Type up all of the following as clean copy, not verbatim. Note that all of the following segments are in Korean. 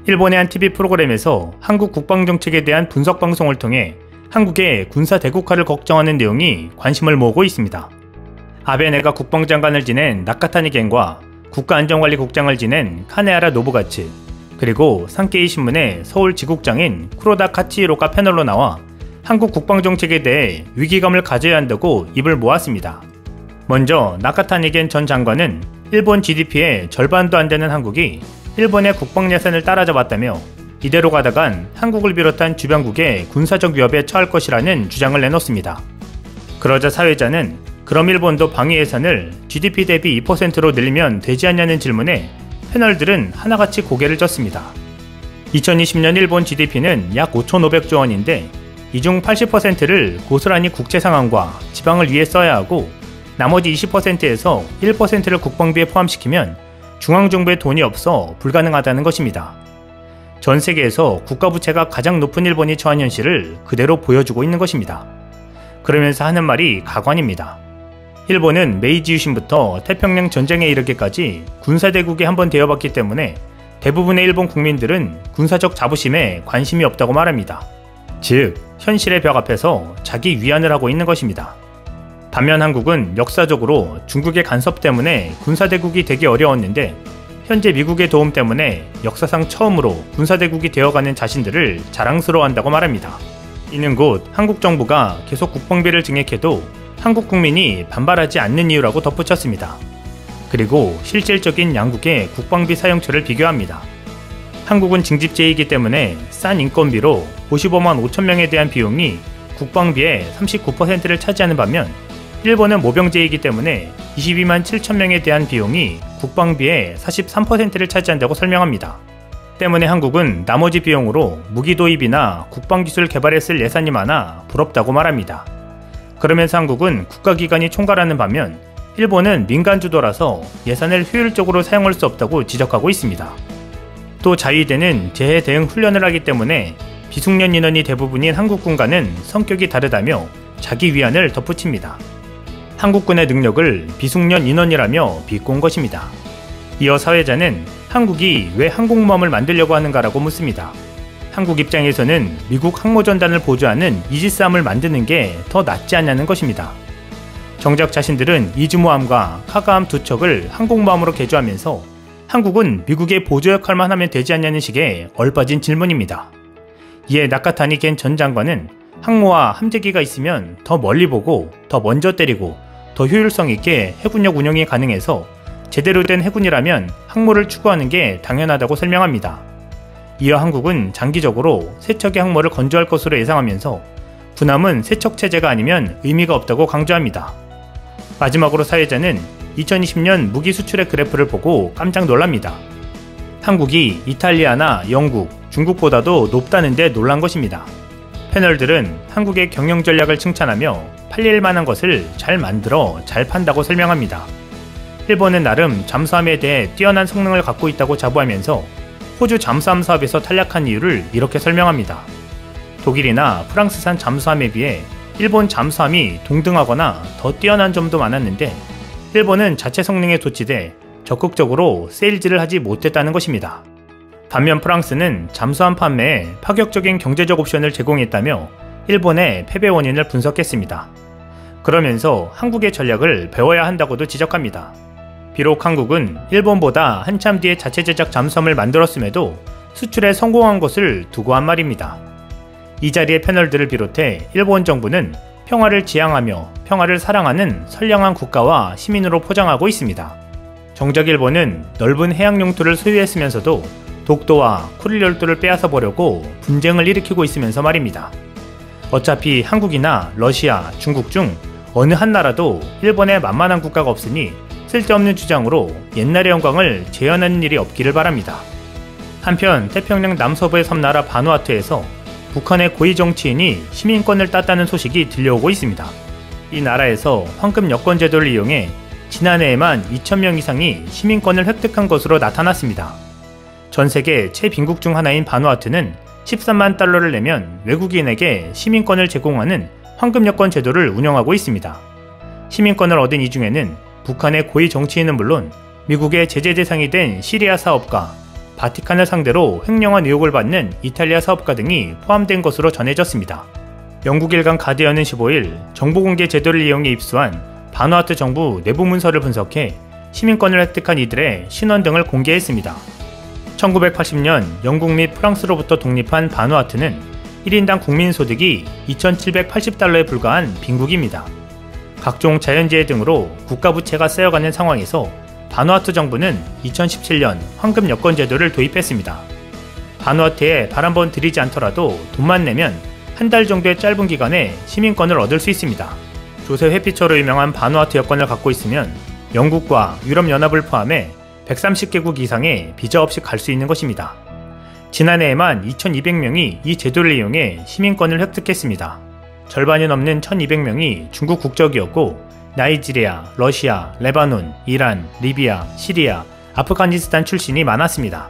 일본의 한 TV 프로그램에서 한국 국방정책에 대한 분석 방송을 통해 한국의 군사 대국화를 걱정하는 내용이 관심을 모으고 있습니다. 아베 내각 국방장관을 지낸 나카타니 겐과 국가안전관리국장을 지낸 카네하라 노부가츠, 그리고 산케이 신문의 서울 지국장인 쿠로다 카치히로가 패널로 나와 한국 국방정책에 대해 위기감을 가져야 한다고 입을 모았습니다. 먼저 나카타니 겐 전 장관은 일본 GDP의 절반도 안 되는 한국이 일본의 국방 예산을 따라잡았다며 이대로 가다간 한국을 비롯한 주변국의 군사적 위협에 처할 것이라는 주장을 내놓습니다. 그러자 사회자는 그럼 일본도 방위 예산을 GDP 대비 2%로 늘리면 되지 않냐는 질문에 패널들은 하나같이 고개를 젓습니다. 2020년 일본 GDP는 약 5,500조 원인데 이 중 80%를 고스란히 국채 상환과 지방을 위해 써야 하고 나머지 20%에서 1%를 국방비에 포함시키면 중앙정부에 돈이 없어 불가능하다는 것입니다. 전 세계에서 국가부채가 가장 높은 일본이 처한 현실을 그대로 보여주고 있는 것입니다. 그러면서 하는 말이 가관입니다. 일본은 메이지 유신부터 태평양 전쟁에 이르기까지 군사대국이 한번 되어봤기 때문에 대부분의 일본 국민들은 군사적 자부심에 관심이 없다고 말합니다. 즉, 현실의 벽 앞에서 자기 위안을 하고 있는 것입니다. 반면 한국은 역사적으로 중국의 간섭 때문에 군사대국이 되기 어려웠는데 현재 미국의 도움 때문에 역사상 처음으로 군사대국이 되어가는 자신들을 자랑스러워한다고 말합니다. 이는 곧 한국 정부가 계속 국방비를 증액해도 한국 국민이 반발하지 않는 이유라고 덧붙였습니다. 그리고 실질적인 양국의 국방비 사용처를 비교합니다. 한국은 징집제이기 때문에 싼 인건비로 55만 5천 명에 대한 비용이 국방비의 39%를 차지하는 반면 일본은 모병제이기 때문에 22만 7천 명에 대한 비용이 국방비의 43%를 차지한다고 설명합니다. 때문에 한국은 나머지 비용으로 무기 도입이나 국방기술 개발에 쓸 예산이 많아 부럽다고 말합니다. 그러면서 한국은 국가기관이 총괄하는 반면 일본은 민간주도라서 예산을 효율적으로 사용할 수 없다고 지적하고 있습니다. 또 자위대는 재해 대응 훈련을 하기 때문에 비숙련 인원이 대부분인 한국군과는 성격이 다르다며 자기 위안을 덧붙입니다. 한국군의 능력을 비숙련 인원이라며 비꼰 것입니다. 이어 사회자는 한국이 왜 항공모함을 만들려고 하는가라고 묻습니다. 한국 입장에서는 미국 항모전단을 보조하는 이지스함을 만드는 게 더 낫지 않냐는 것입니다. 정작 자신들은 이즈모함과 카가함 두 척을 항공모함으로 개조하면서 한국은 미국의 보조 역할만 하면 되지 않냐는 식의 얼빠진 질문입니다. 이에 나카타니 겐 전 장관은 항모와 함재기가 있으면 더 멀리 보고 더 먼저 때리고 더 효율성 있게 해군력 운영이 가능해서 제대로 된 해군이라면 항모를 추구하는 게 당연하다고 설명합니다. 이어 한국은 장기적으로 세 척의 항모를 건조할 것으로 예상하면서 군함은 세 척 체제가 아니면 의미가 없다고 강조합니다. 마지막으로 사회자는 2020년 무기 수출의 그래프를 보고 깜짝 놀랍니다. 한국이 이탈리아나 영국, 중국보다도 높다는데 놀란 것입니다. 패널들은 한국의 경영 전략을 칭찬하며 팔릴 만한 것을 잘 만들어 잘 판다고 설명합니다. 일본은 나름 잠수함에 대해 뛰어난 성능을 갖고 있다고 자부하면서 호주 잠수함 사업에서 탈락한 이유를 이렇게 설명합니다. 독일이나 프랑스산 잠수함에 비해 일본 잠수함이 동등하거나 더 뛰어난 점도 많았는데 일본은 자체 성능에 도취돼 적극적으로 세일즈를 하지 못했다는 것입니다. 반면 프랑스는 잠수함 판매에 파격적인 경제적 옵션을 제공했다며 일본의 패배 원인을 분석했습니다. 그러면서 한국의 전략을 배워야 한다고도 지적합니다. 비록 한국은 일본보다 한참 뒤에 자체 제작 잠수함을 만들었음에도 수출에 성공한 것을 두고 한 말입니다. 이 자리의 패널들을 비롯해 일본 정부는 평화를 지향하며 평화를 사랑하는 선량한 국가와 시민으로 포장하고 있습니다. 정작 일본은 넓은 해양 영토를 소유했으면서도 독도와 쿠릴 열도를 빼앗아 보려고 분쟁을 일으키고 있으면서 말입니다. 어차피 한국이나 러시아, 중국 중 어느 한 나라도 일본에 만만한 국가가 없으니 쓸데없는 주장으로 옛날의 영광을 재현하는 일이 없기를 바랍니다. 한편 태평양 남서부의 섬나라 바누아투에서 북한의 고위 정치인이 시민권을 땄다는 소식이 들려오고 있습니다. 이 나라에서 황금 여권 제도를 이용해 지난해에만 2,000명 이상이 시민권을 획득한 것으로 나타났습니다. 전 세계 최빈국 중 하나인 바누아투는 13만 달러를 내면 외국인에게 시민권을 제공하는 황금 여권 제도를 운영하고 있습니다. 시민권을 얻은 이 중에는 북한의 고위 정치인은 물론 미국의 제재 대상이 된 시리아 사업가, 바티칸을 상대로 횡령한 의혹을 받는 이탈리아 사업가 등이 포함된 것으로 전해졌습니다. 영국 일간 가디언은 15일 정보공개 제도를 이용해 입수한 바누아투 정부 내부 문서를 분석해 시민권을 획득한 이들의 신원 등을 공개했습니다. 1980년 영국 및 프랑스로부터 독립한 바누아투는 1인당 국민소득이 2,780달러에 불과한 빈국입니다. 각종 자연재해 등으로 국가부채가 쌓여가는 상황에서 바누아투 정부는 2017년 황금 여권 제도를 도입했습니다. 바누아투에 발 한번 들이지 않더라도 돈만 내면 한 달 정도의 짧은 기간에 시민권을 얻을 수 있습니다. 조세 회피처로 유명한 바누아투 여권을 갖고 있으면 영국과 유럽연합을 포함해 130개국 이상에 비자 없이 갈 수 있는 것입니다. 지난해에만 2,200명이 이 제도를 이용해 시민권을 획득했습니다. 절반이 넘는 1,200명이 중국 국적이었고 나이지리아, 러시아, 레바논, 이란, 리비아, 시리아, 아프가니스탄 출신이 많았습니다.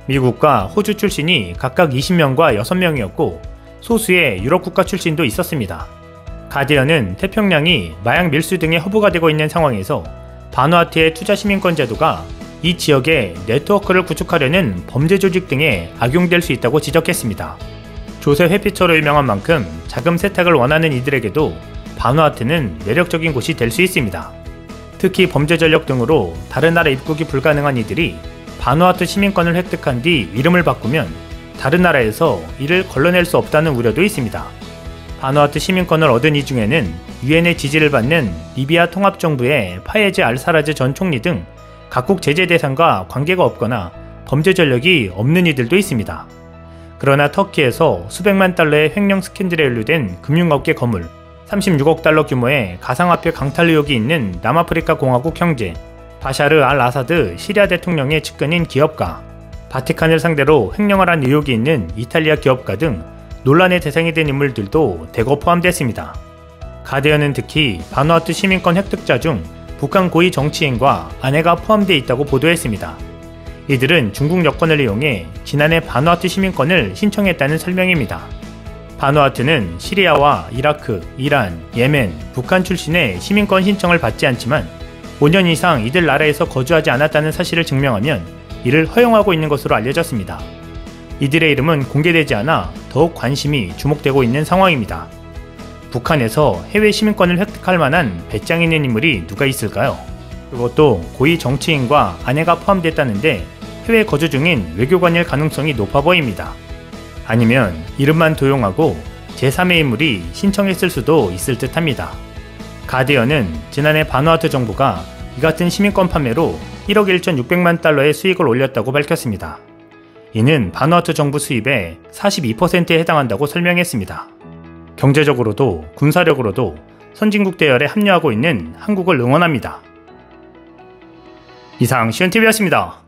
미국과 호주 출신이 각각 20명과 6명이었고 소수의 유럽 국가 출신도 있었습니다. 가디언은 태평양이 마약 밀수 등의 허브가 되고 있는 상황에서 바누아투의 투자 시민권 제도가 이 지역에 네트워크를 구축하려는 범죄 조직 등에 악용될 수 있다고 지적했습니다. 조세 회피처로 유명한 만큼 자금 세탁을 원하는 이들에게도 바누아투는 매력적인 곳이 될 수 있습니다. 특히 범죄 전력 등으로 다른 나라 입국이 불가능한 이들이 바누아투 시민권을 획득한 뒤 이름을 바꾸면 다른 나라에서 이를 걸러낼 수 없다는 우려도 있습니다. 바누아투 시민권을 얻은 이 중에는 유엔의 지지를 받는 리비아 통합정부의 파예제 알사라즈 전 총리 등 각국 제재 대상과 관계가 없거나 범죄 전력이 없는 이들도 있습니다. 그러나 터키에서 수백만 달러의 횡령 스캔들에 연루된 금융업계 거물, 36억 달러 규모의 가상화폐 강탈 의혹이 있는 남아프리카 공화국 형제, 바샤르 알 아사드 시리아 대통령의 측근인 기업가, 바티칸을 상대로 횡령을 한 의혹이 있는 이탈리아 기업가 등 논란의 대상이 된 인물들도 대거 포함됐습니다. 가디언은 특히 바누아투 시민권 획득자 중 북한 고위 정치인과 아내가 포함되어 있다고 보도했습니다. 이들은 중국 여권을 이용해 지난해 바누아투 시민권을 신청했다는 설명입니다. 바누아투는 시리아와 이라크, 이란, 예멘, 북한 출신의 시민권 신청을 받지 않지만 5년 이상 이들 나라에서 거주하지 않았다는 사실을 증명하면 이를 허용하고 있는 것으로 알려졌습니다. 이들의 이름은 공개되지 않아 더욱 관심이 주목되고 있는 상황입니다. 북한에서 해외 시민권을 획득할 만한 배짱 있는 인물이 누가 있을까요? 그것도 고위 정치인과 아내가 포함됐다는데 해외 거주 중인 외교관일 가능성이 높아 보입니다. 아니면 이름만 도용하고 제3의 인물이 신청했을 수도 있을 듯 합니다. 가디언은 지난해 바누아투 정부가 이 같은 시민권 판매로 1억 1,600만 달러의 수익을 올렸다고 밝혔습니다. 이는 바누아투 정부 수입의 42%에 해당한다고 설명했습니다. 경제적으로도 군사력으로도 선진국 대열에 합류하고 있는 한국을 응원합니다. 이상 시온TV였습니다.